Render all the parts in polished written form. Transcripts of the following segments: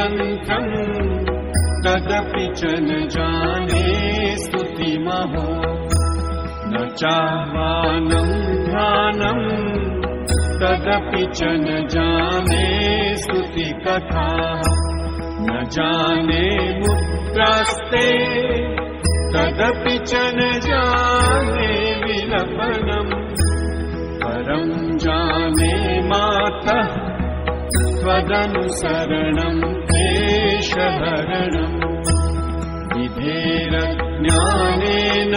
यन्त्रम् तदपि च न जाने स्तुतिमहो न चाह्वानं ध्यानम् तदपि च न जाने स्तुतिकथा न जाने मुद्रास्ते तदपि च न जाने विलपनम् परं जाने मातः त्वदनुसरणं क्लेशहरणम् विधेरज्ञानेन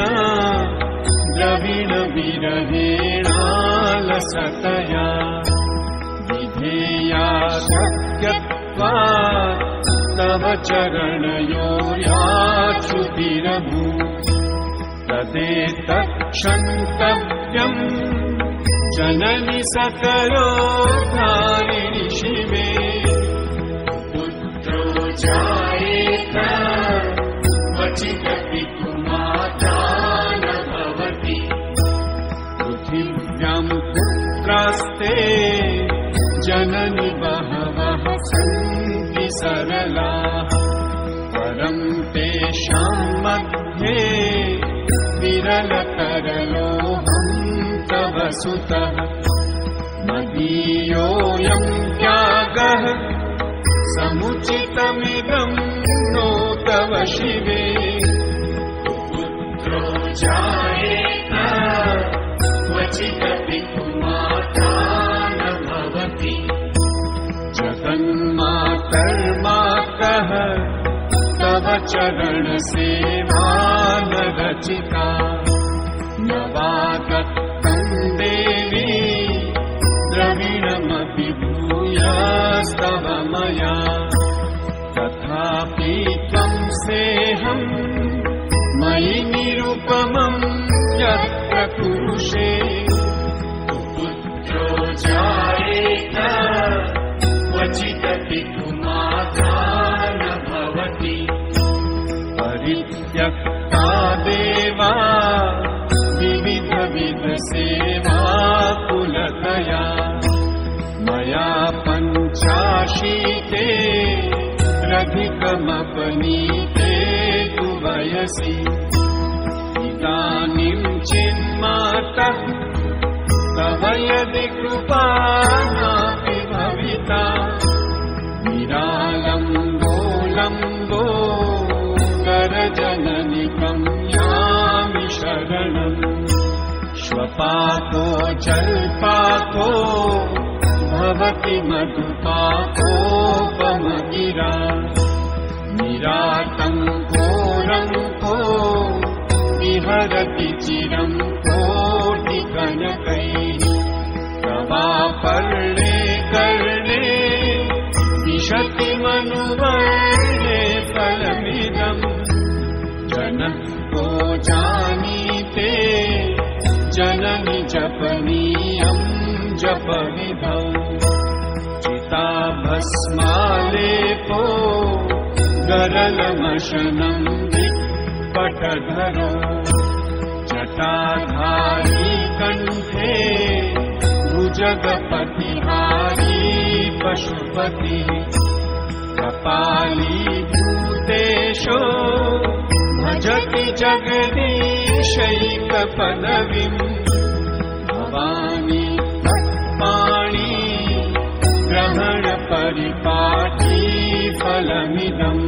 द्रविणविरहेणालसतया विधेया शक्यत्वात् तव चरणयोर्याच्युतिरभूत् तदेतत्क्षन्तव्यम् जननि सकलोद्धारिणि शिवे पुत्रो जायेत क्वचिदपि कुमाता न भवति पृथिव्यां पुत्रास्ते जननि बहवः सन्ति सरलाः परं तेषां मध्ये विरलतरलोऽहं तव सुतः मदीयोऽयं त्यागः समुचितमिदं नो तव शिवे पुत्रो जायेत क्वचिदपि कुमाता न भवति जगन्मातर्मातः तव चरणसेवा न रचिता न वा दत्तं देवी द्रविणमपि भूयास्तव मया तथापि त्वं सेहं मयि निरुपमं यत्र कुरुषे पुत्रो जायेत क्वचिदपि कुमाता न भवति परित्यक्ता देवा विविधसेवा कुलतया मया पञ्चाशीते रधिकमपनीते तु वयसि इदानीं चिन्मातः तव यदि कृपा नापि भविता निरालम्बो करजननिकं यामि शरणम् श्वपाको जल्पाको भवति मधुपाकोपमगिरा निरातङ्को रङ्को विहरति चिरं कोटिकनकैः प्रवापर्णे कर्णे विशति मनुवर्णे फलमिदम् जनः को जानीते जननि जपनीयं जपविधौ चिताभस्मालेपो गरलमशनं दिक्पटधरो जटाधारी कण्ठे भुजगपतिहारी पशुपतिः कपाली भूतेशो भजति जगदीशैकपदवीम् भवानी तत्पाणी ग्रहणपरिपाठी फलमिदम्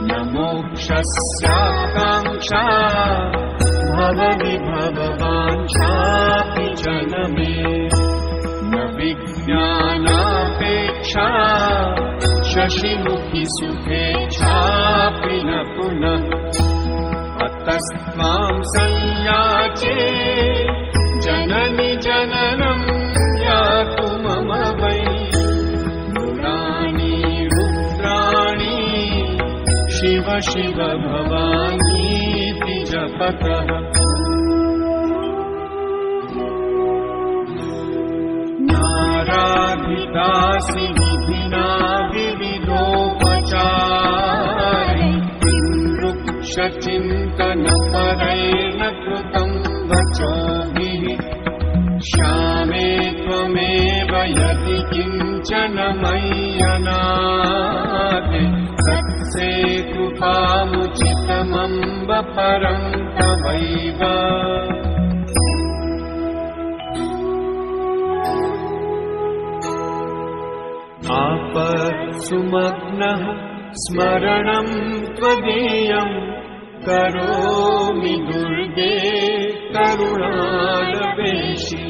न मोक्षस्याकाङ्क्षा भवविभववाञ्छापि च न मे न विज्ञानापेक्षा शशिमुखि सुखेच्छापि न पुनः अतस्त्वां संयाचे जननि जननं यातु मम वै मृगाणि रुद्राणि शिव शिव भवानीति जपतः नाराधितासि विधिना विविधोपचारै वृक्षचिन्तनपरैर्न कृतं वचोभिः श्यामे त्वमेव यदि किञ्च काञ्चनमय्यनाथे तत्से कृपामुचितमम्ब परं तवैव आपत्सुमग्नः स्मरणं त्वदीयं करोमि दुर्गे करुणालवेशि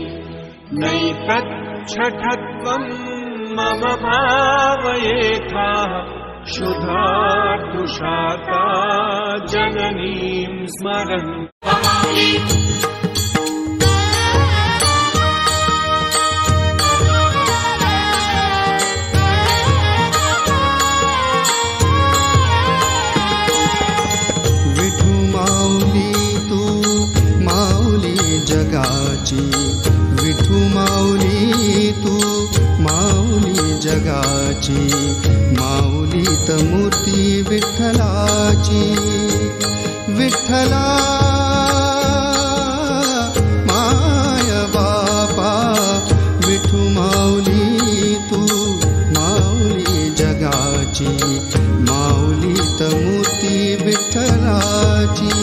नैतच्छठत्वं मम भावयेथाः क्षुधार्तुषाता जननीं स्मरन् जगाची विठू माऊली तू माऊली जगाची माऊली त मूर्ती विठ्ठलाची विठ्ठला माय बापा विठू माऊली तू माऊली जगाची माऊली त मूर्ती विठ्ठलाची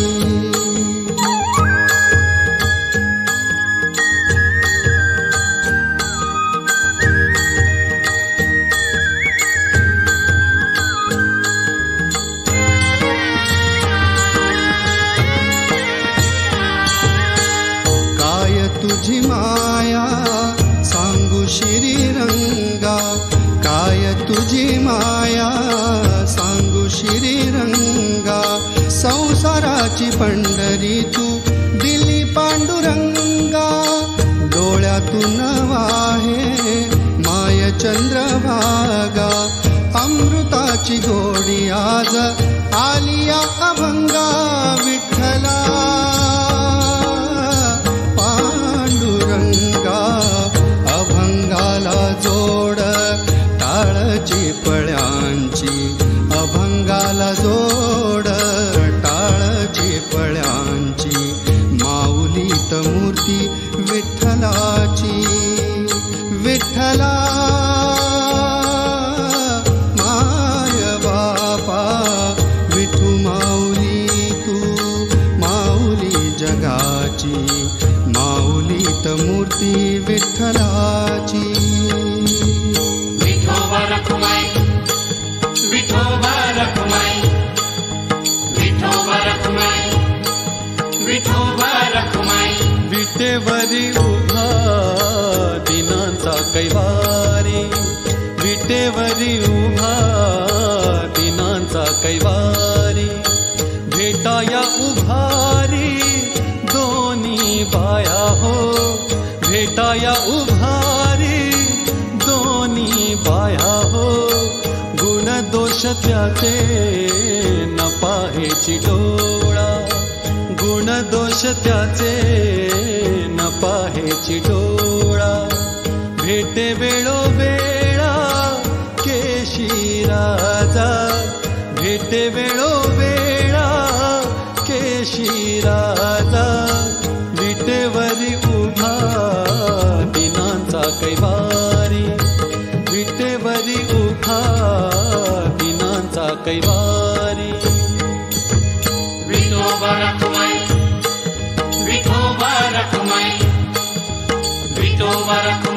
तुझी माया सांगू श्रीरंगा काय तुझी माया सांगू श्रीरंगा संसाराची पंढरी तू दिली पांडुरंगा डोळ्यातून वाहे माय चंद्रभागा अमृताची गोडी आज आलिया अभंगा विठ्ठला अभंगाला जोड टाळची पळ्यांची अभंगाला जोड टाळची पळ्यांची माऊलीत मूर्ती विठ्ठलाची विठ्ठला माय बापा विठू माऊली तू माऊली जगाची माऊलीत मूर्ती विठ्ठलाची विठोबा रखुमाई विठोबा रखुमाई विठोबा रखुमाई विठोबा रखुमाई विटेवरी उभा दिनांचा कैवारी विटेवरी उभा दिनांचा कैवारी भेटाया उभारी दोन्ही बाया हो भेटाया उभारी दोन्ही बाया हो गुण दोष त्याचे न पाहेची डोळा गुण दोष त्याचे न पाहेची डोळा भेटे वेळो वेळा केशी राजा भेटे वेळो वेळा केशी राजा विटेवरी उभा दिनांचा कैवारी विटेवरी उभा दिनांचा कैवारी विठोबा रखुमाई विठोबा रखुमाई विठोबा रखुमाई